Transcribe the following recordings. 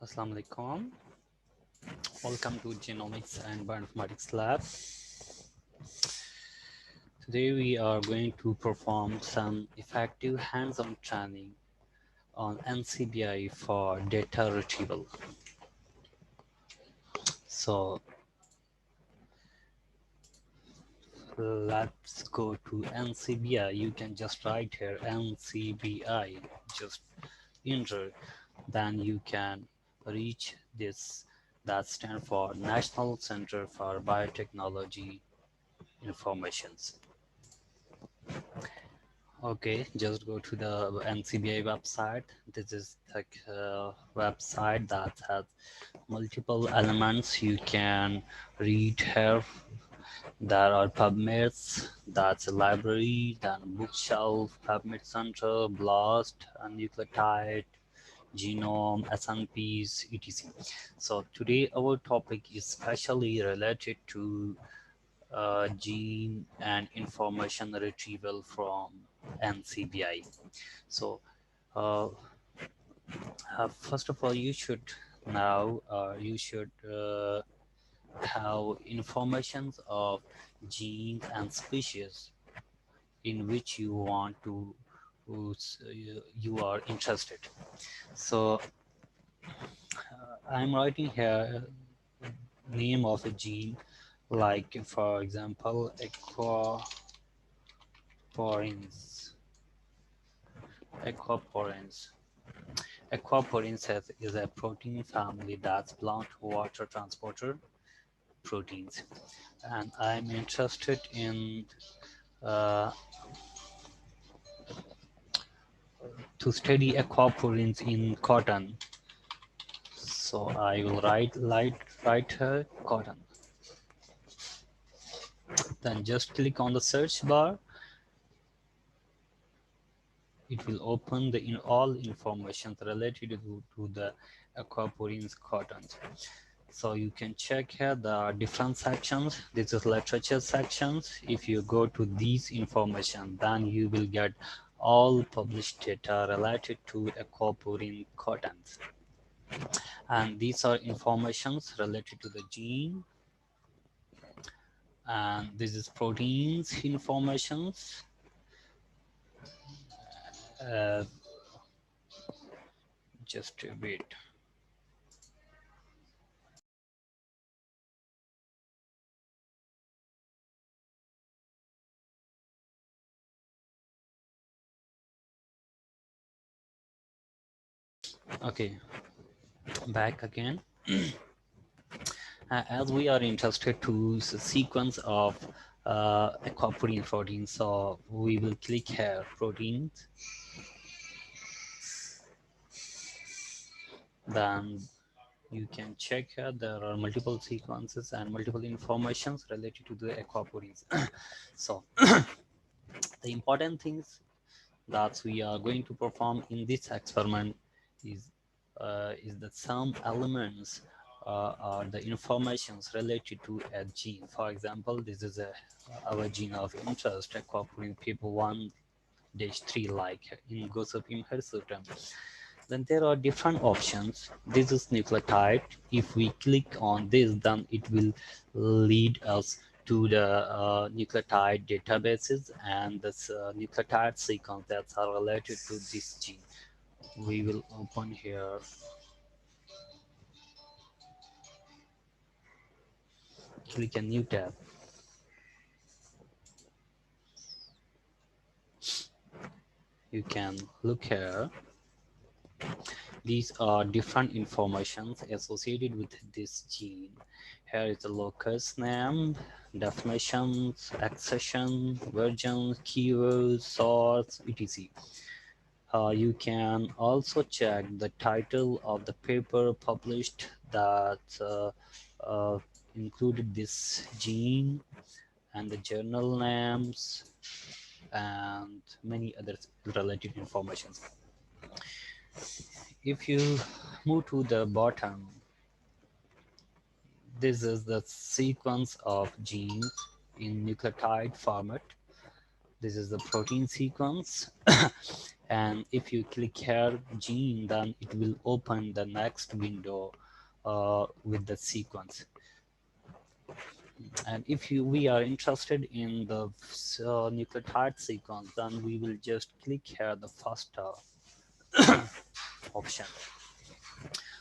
Assalamu alaikum. Welcome to Genomics and Bioinformatics Lab. Today we are going to perform some effective hands-on training on NCBI for data retrieval. So let's go to NCBI. You can just write here NCBI, just enter, then you can reach this. That stands for National Center for Biotechnology Informations. Okay, just go to the NCBI website. This is the website that has multiple elements you can read here. There are PubMeds, that's a library, then bookshelf, PubMed Center, BLAST, nucleotide, genome, SNPs, etc. So today our topic is specially related to gene and information retrieval from NCBI. So first of all, you should now have informations of genes and species in which you want to you are interested. So I'm writing here name of a gene, like for example aquaporins. Aquaporins is a protein family that belongs to water transporter proteins, and I'm interested in to study aquaporins in cotton. So I will write her cotton. Then just click on the search bar. It will open the all information related to the aquaporins cottons. So you can check here the different sections. This is literature sections. If you go to these information, then you will get all published data related to aquaporin cottons. And these are informations related to the gene. And this is proteins informations. Just a bit. Okay, back again. As we are interested to sequence of aquaporin proteins, so we will click here proteins. Then you can check here there are multiple sequences and multiple informations related to the aquaporins. So the important things that we are going to perform in this experiment is that some elements are the informations related to a gene. For example, this is our gene of interest, aquaporin PIP1-3, like in Gosopim hirsutum. Then there are different options. This is nucleotide. If we click on this, then it will lead us to the nucleotide databases and this nucleotide sequence that are related to this gene. We will open here. Click a new tab. You can look here. These are different informations associated with this gene. Here is the locus name, definitions, accession, versions, keywords, source, etc. You can also check the title of the paper published that included this gene, and the journal names, and many other related information. If you move to the bottom, this is the sequence of genes in nucleotide format. This is the protein sequence. And if you click here gene, then it will open the next window with the sequence. And if we are interested in the nucleotide sequence, then we will just click here the first option.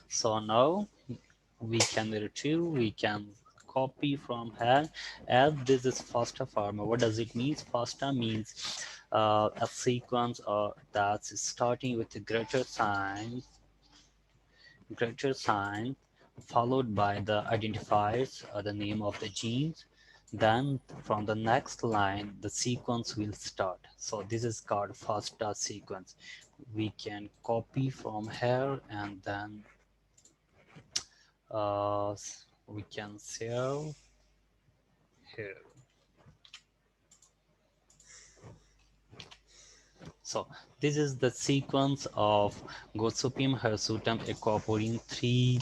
So now we can retrieve, we can copy from here. As this is FASTA format, what does it mean? FASTA means a sequence that's starting with a greater sign followed by the identifiers or the name of the genes. Then from the next line the sequence will start. So this is called FASTA sequence. We can copy from here, and then we can save here. So this is the sequence of Gossypium hirsutum aquaporine 3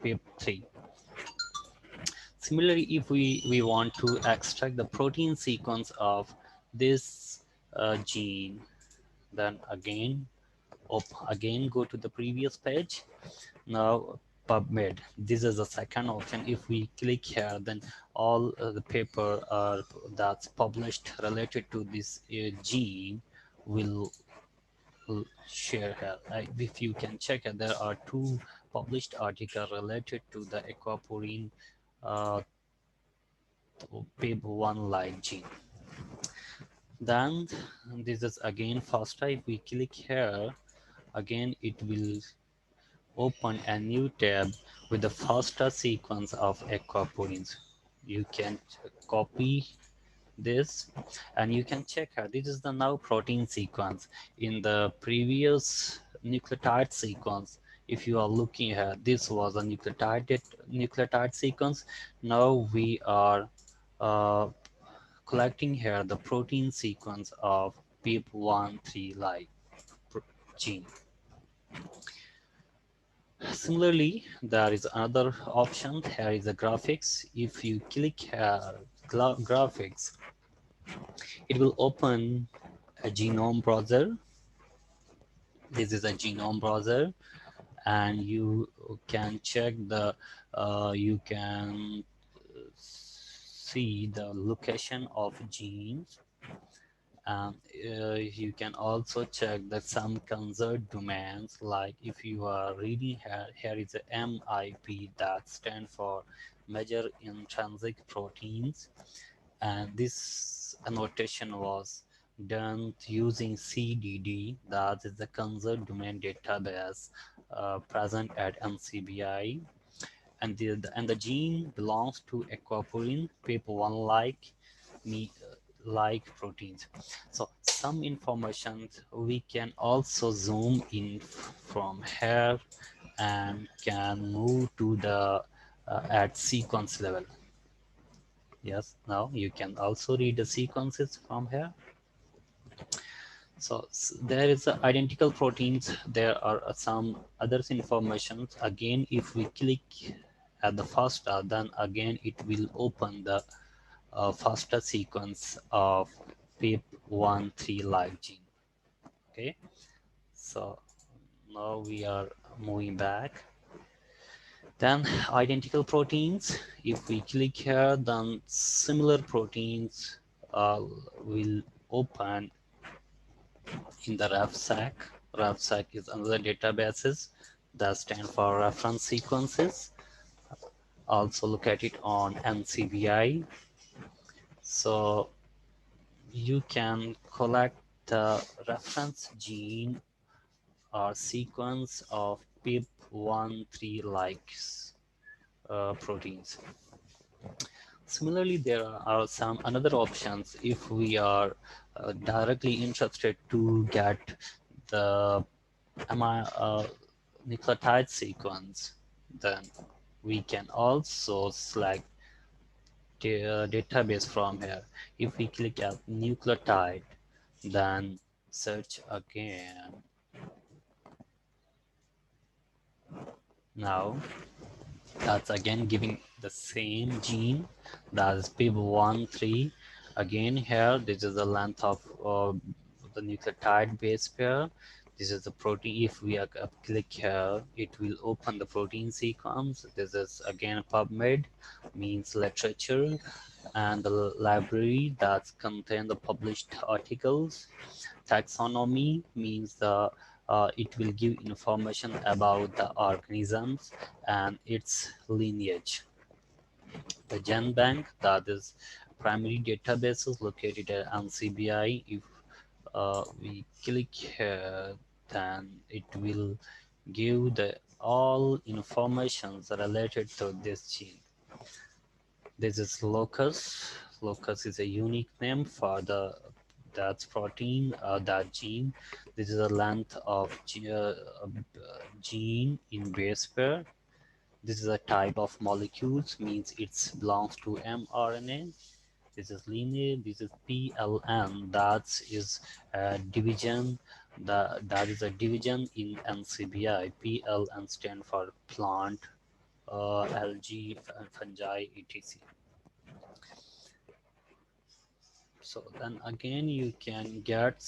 pip3. Similarly, if we want to extract the protein sequence of this gene, then again go to the previous page. Now PubMed. This is the second option. If we click here, then all the paper that's published related to this gene will share here. If you can check it, there are two published articles related to the aquaporine uh, PIB1 like gene. Then this is again FASTA. If we click here, again it will open a new tab with the FASTA sequence of aquaporins. You can copy this and you can check here. This is the now protein sequence. In the previous nucleotide sequence, if you are looking here, this was a nucleotide sequence. Now we are uh, collecting here the protein sequence of PIP13 like gene. Similarly, there is another option. Here is the graphics. If you click here graphics, it will open a genome browser. This is a genome browser, and you can check the you can see the location of genes. You can also check that some conserved domains, like if you are reading here is a MIP that stand for major intrinsic proteins, and this annotation was done using CDD, that is the conserved domain database present at NCBI, and the gene belongs to aquaporine PIP1 like proteins. So some information we can also zoom in from here and can move to the at sequence level. Yes, now you can also read the sequences from here. So there is identical proteins. There are some others informations. Again, if we click at the FASTA, then again it will open the FASTA sequence of PIP13 live gene. Okay, so now we are moving back. Then identical proteins. If we click here, then similar proteins will open in the RefSeq. RefSeq is another databases that stand for reference sequences. Also located on NCBI. So you can collect the reference gene or sequence of PIP13 like proteins. Similarly, there are some another options if we are directly interested to get the nucleotide sequence, then we can also select the database from here. If we click at nucleotide, then search again. Now that's again giving the same gene, that is PIB13. Again here, this is the length of the nucleotide base pair. This is the protein. If we click here, it will open the protein sequence. This is again PubMed, means literature, and the library that contain the published articles. Taxonomy means it will give information about the organisms and its lineage. The GenBank, that is primary databases located at NCBI. If we click here, then it will give the all informations related to this gene. This is locus. Locus is a unique name for the that protein, that gene. This is the length of gene in base pair. This is a type of molecules, means it belongs to mRNA. This is linear. This is PLN. That is a division. That is a division in NCBI. PLN stand for plant, algae, fungi, etc. So then again, you can get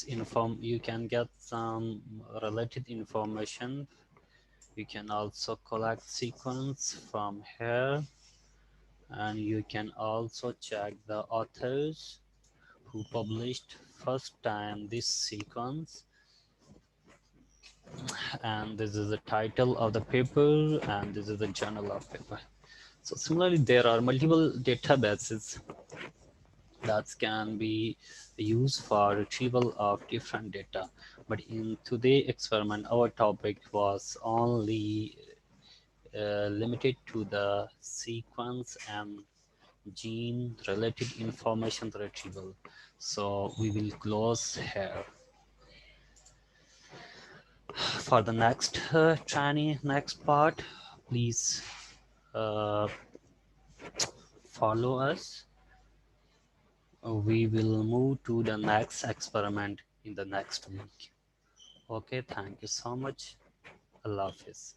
some related information. You can also collect sequence from here, and you can also check the authors who published first time this sequence, and this is the title of the paper, and this is the journal of paper. So similarly, there are multiple databases that can be used for retrieval of different data. But in today's experiment, our topic was only limited to the sequence and gene related information retrieval. So we will close here. For the next training, next part, please uh, follow us. We will move to the next experiment in the next week. Okay, thank you so much. Allah Hafiz.